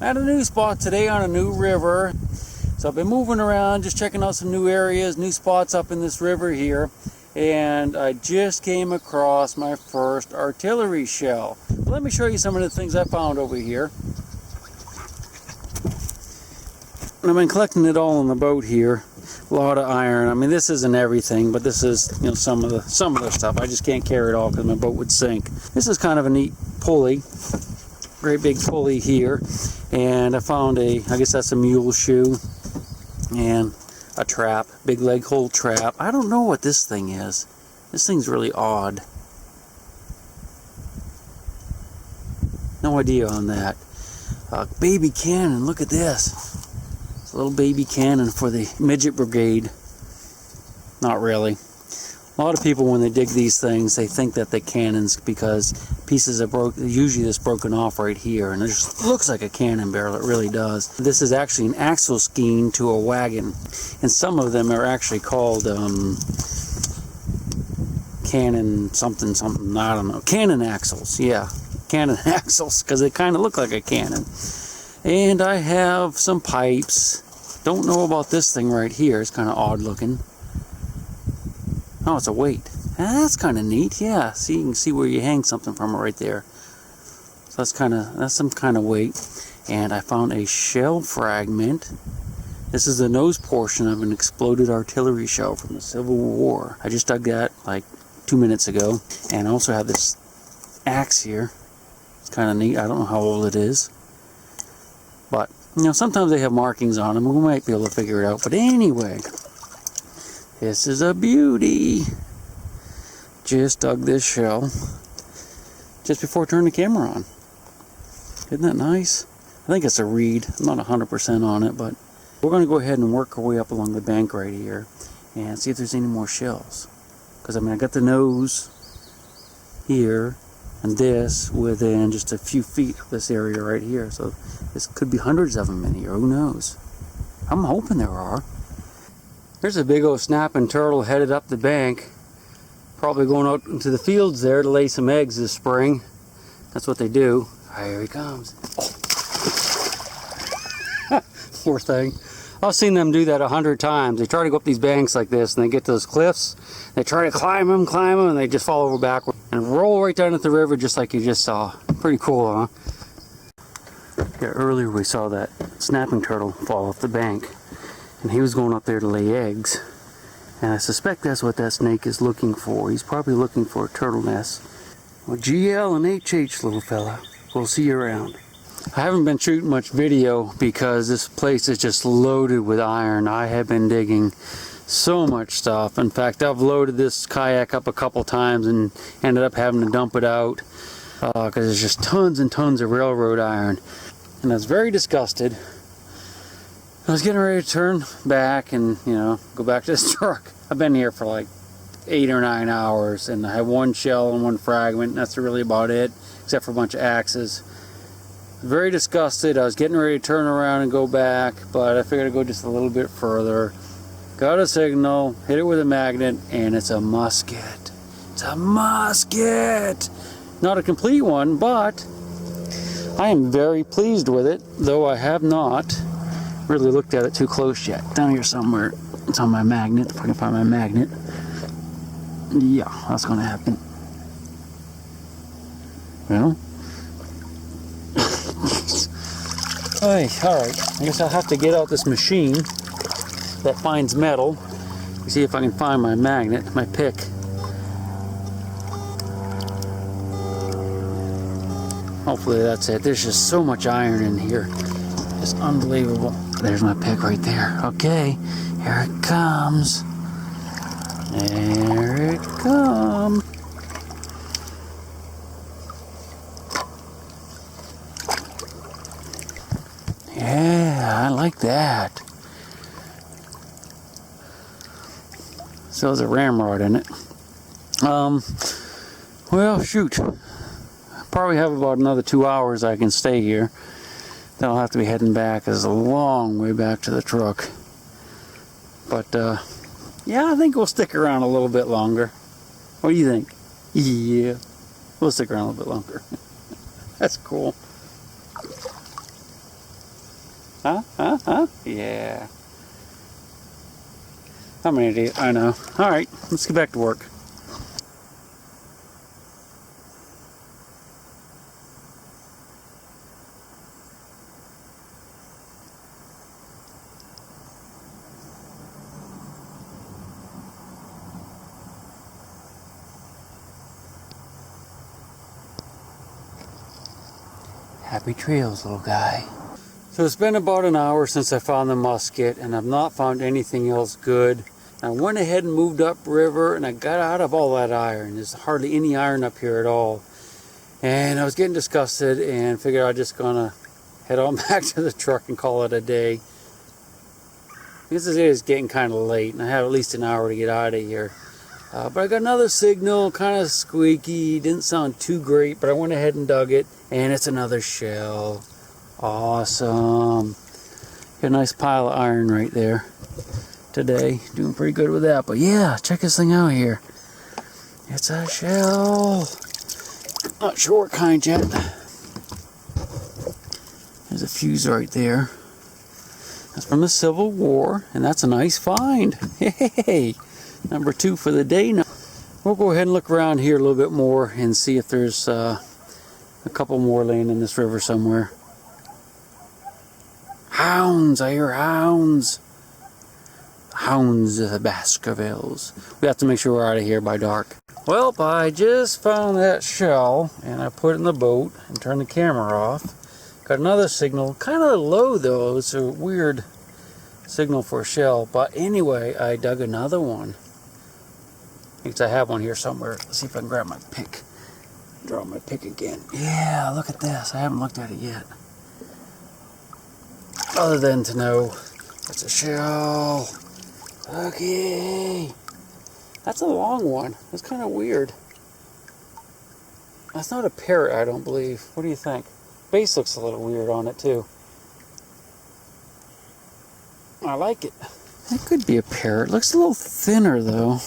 At a new spot today on a new river. So I've been moving around, just checking out some new areas, new spots up in this river here. And I just came across my first artillery shell. Let me show you some of the things I found over here. I've been collecting it all on the boat here. A lot of iron. I mean, this isn't everything, but this is, you know, some of the stuff. I just can't carry it all because my boat would sink. This is kind of a neat pulley. Great big pulley here. And I found I guess that's a mule shoe. And a trap. Big leg hole trap. I don't know what this thing is. This thing's really odd. No idea on that. Baby cannon. Look at this. A little baby cannon for the midget brigade. Not really. A lot of people, when they dig these things, they think that they're cannons because pieces are usually just broken off right here, and it just looks like a cannon barrel. It really does. This is actually an axle skein to a wagon, and some of them are actually called cannon something. I don't know. Cannon axles. Yeah, cannon axles, because they kind of look like a cannon. And I have some pipes. Don't know about this thing right here. It's kind of odd looking. Oh, it's a weight. That's kind of neat. Yeah, see, you can see where you hang something from it right there. So that's some kind of weight. And I found a shell fragment. This is the nose portion of an exploded artillery shell from the Civil War. I just dug that like 2 minutes ago. And I also have this axe here. It's kind of neat. I don't know how old it is. But, you know, sometimes they have markings on them. We might be able to figure it out. But anyway, this is a beauty. Just dug this shell just before I turned the camera on. Isn't that nice? I think it's a reed. I'm not 100% on it, but we're going to go ahead and work our way up along the bank right here and see if there's any more shells. Because, I mean, I got the nose here and this within just a few feet of this area right here. So this could be hundreds of them in here. Who knows? I'm hoping there are. There's a big old snapping turtle headed up the bank. Probably going out into the fields there to lay some eggs this spring. That's what they do. Here he comes. Oh. Poor thing. I've seen them do that 100 times. They try to go up these banks like this and they get to those cliffs. They try to climb them, and they just fall over backward and roll right down into the river just like you just saw. Pretty cool, huh? Yeah, earlier we saw that snapping turtle fall off the bank. And he was going up there to lay eggs. And I suspect that's what that snake is looking for. He's probably looking for a turtle nest. Well, GL and HH, little fella. We'll see you around. I haven't been shooting much video because this place is just loaded with iron. I have been digging so much stuff. In fact, I've loaded this kayak up a couple times and ended up having to dump it out because there's just tons and tons of railroad iron. And I was very disgusted. I was getting ready to turn back and, you know, go back to this truck. I've been here for like 8 or 9 hours and I have one shell and one fragment. And that's really about it, except for a bunch of axes. Very disgusted. I was getting ready to turn around and go back, but I figured I'd go just a little bit further. Got a signal, hit it with a magnet, and it's a musket. It's a musket! Not a complete one, but I am very pleased with it, though I have not really looked at it too close yet. Down here somewhere. It's on my magnet, if I can find my magnet. Yeah, that's gonna happen. Well. Hey, alright. I guess I'll have to get out this machine that finds metal. See if I can find my magnet, my pick. Hopefully that's it. There's just so much iron in here. Just unbelievable. There's my pick right there. Okay, here it comes. There it comes. Yeah, I like that. So there's a ramrod in it. Well, shoot. Probably have about another 2 hours I can stay here. Then I'll have to be heading back. It's a long way back to the truck. But, yeah, I think we'll stick around a little bit longer. What do you think? Yeah, we'll stick around a little bit longer. That's cool. Huh? Huh? Huh? Yeah. How many do you? I know. Alright, let's get back to work. Happy trails, little guy. So it's been about an hour since I found the musket, and I've not found anything else good. I went ahead and moved upriver, and I got out of all that iron. There's hardly any iron up here at all. And I was getting disgusted and figured I'm just gonna head on back to the truck and call it a day. Because it is getting kind of late, and I have at least an hour to get out of here. But I got another signal, kind of squeaky, didn't sound too great, but I went ahead and dug it, and it's another shell. Awesome. Got a nice pile of iron right there today. Doing pretty good with that, but yeah, check this thing out here. It's a shell. Not sure what kind yet. There's a fuse right there. That's from the Civil War, and that's a nice find. Hey! Number 2 for the day now. We'll go ahead and look around here a little bit more and see if there's a couple more laying in this river somewhere. Hounds! I hear hounds! Hounds of the Baskervilles. We have to make sure we're out of here by dark. Well, I just found that shell, and I put it in the boat and turned the camera off. Got another signal, kind of low though. It's a weird signal for a shell, but anyway, I dug another one. Because I have one here somewhere. Let's see if I can grab my pick. Draw my pick again. Yeah, look at this. I haven't looked at it yet. Other than to know it's a shell. Okay. That's a long one. That's kind of weird. That's not a parrot, I don't believe. What do you think? Base looks a little weird on it too. I like it. It could be a parrot. Looks a little thinner though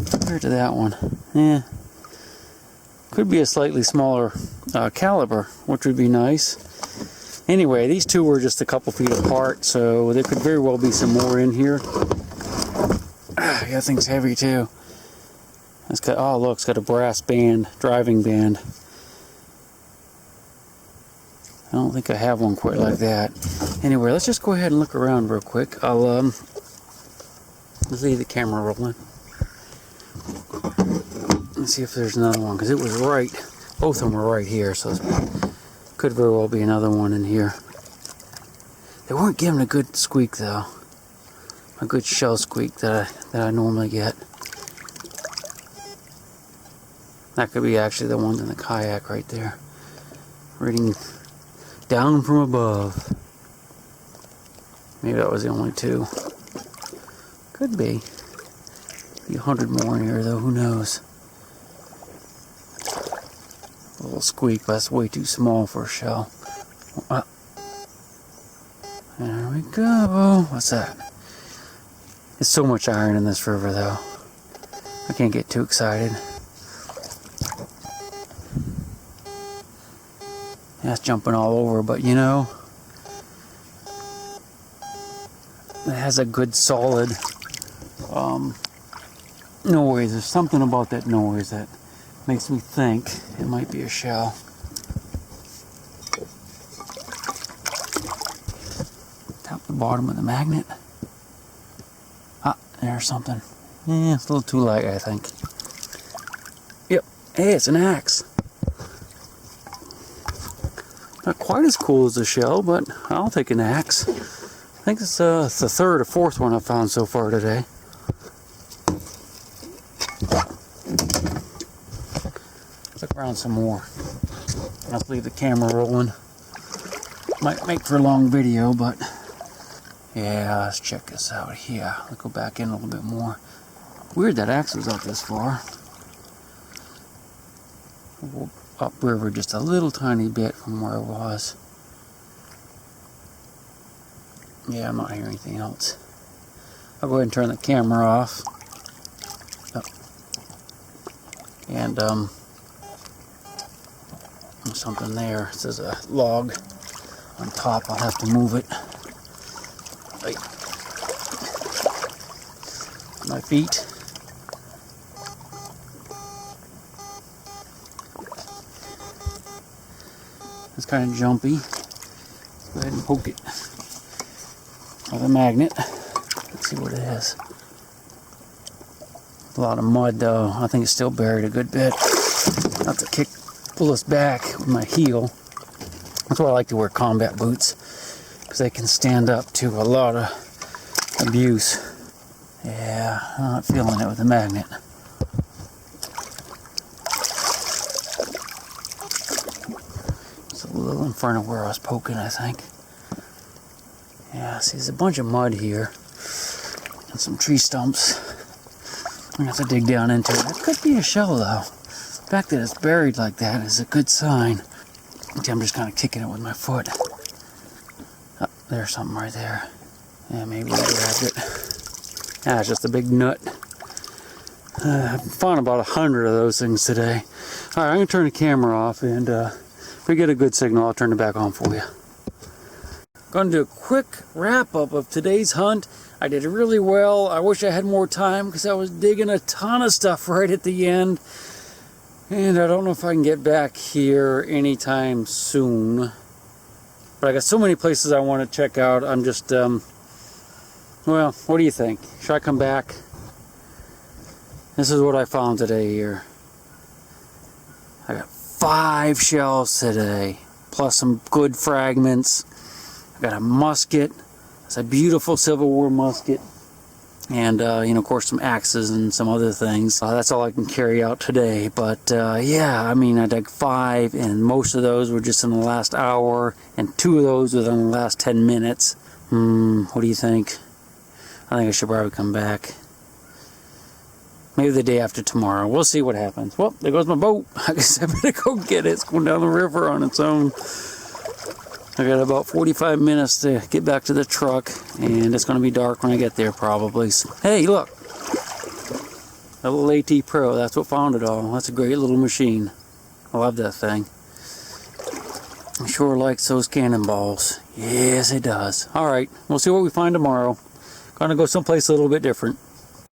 compared to that one. Yeah. Could be a slightly smaller caliber, which would be nice. Anyway, these two were just a couple feet apart, so there could very well be some more in here. Ah, that thing's heavy too. It's got, oh look, it's got a brass band, driving band. I don't think I have one quite like that. Anyway, let's just go ahead and look around real quick. I'll let's leave the camera rolling. Let's see if there's another one, because it was right. Both of them were right here, so could very well be another one in here. They weren't giving a good squeak though. A good shell squeak that I normally get. That could be actually the ones in the kayak right there. Reading down from above. Maybe that was the only two. Could be. Be 100 more in here though, who knows. A little squeak, but that's way too small for a shell. There we go. What's that? There's so much iron in this river though. I can't get too excited. That's jumping all over, but you know, it has a good solid noise. There's something about that noise that makes me think it might be a shell. Tap the bottom of the magnet. Ah, there's something. Yeah, it's a little too light, I think. Yep. Hey, it's an axe. Not quite as cool as a shell, but I'll take an axe. I think it's the third or fourth one I've found so far today. Look around some more. Let's leave the camera rolling. Might make for a long video, but yeah, let's check this out here. Let's go back in a little bit more. Weird that axe was up this far. We'll upriver just a little tiny bit from where it was. Yeah, I'm not hearing anything else. I'll go ahead and turn the camera off. Oh. And there's something there. It says a log on top. I'll have to move it. Right. My feet. It's kind of jumpy. Go ahead and poke it with a magnet. Let's see what it is. A lot of mud though. I think it's still buried a good bit. I'll have to pull this back with my heel. That's why I like to wear combat boots, because they can stand up to a lot of abuse. Yeah, I'm not feeling it with a magnet. It's a little in front of where I was poking, I think. Yeah, see, there's a bunch of mud here and some tree stumps. I'm gonna have to dig down into it. It could be a shell though. The fact that it's buried like that is a good sign. Okay, I'm just kind of kicking it with my foot. Oh, there's something right there. Yeah, maybe we grabbed it. Ah, it's just a big nut. I've found about 100 of those things today. Alright, I'm going to turn the camera off, and if we get a good signal, I'll turn it back on for you. Going to do a quick wrap up of today's hunt. I did really well. I wish I had more time because I was digging a ton of stuff right at the end. And I don't know if I can get back here anytime soon. But I got so many places I want to check out. I'm just, well, what do you think? Should I come back? This is what I found today here. I got 5 shells today, plus some good fragments. I got a musket. It's a beautiful Civil War musket. And, you know, of course, some axes and some other things. That's all I can carry out today. But, yeah, I mean, I dug 5, and most of those were just in the last hour, and 2 of those within the last 10 minutes. What do you think? I think I should probably come back. Maybe the day after tomorrow. We'll see what happens. Well, there goes my boat. I guess I better go get it. It's going down the river on its own. I got about 45 minutes to get back to the truck, and it's going to be dark when I get there probably. So, hey, look. A little AT Pro. That's what found it all. That's a great little machine. I love that thing. I sure likes those cannonballs. Yes, it does. Alright, we'll see what we find tomorrow. Gonna go someplace a little bit different.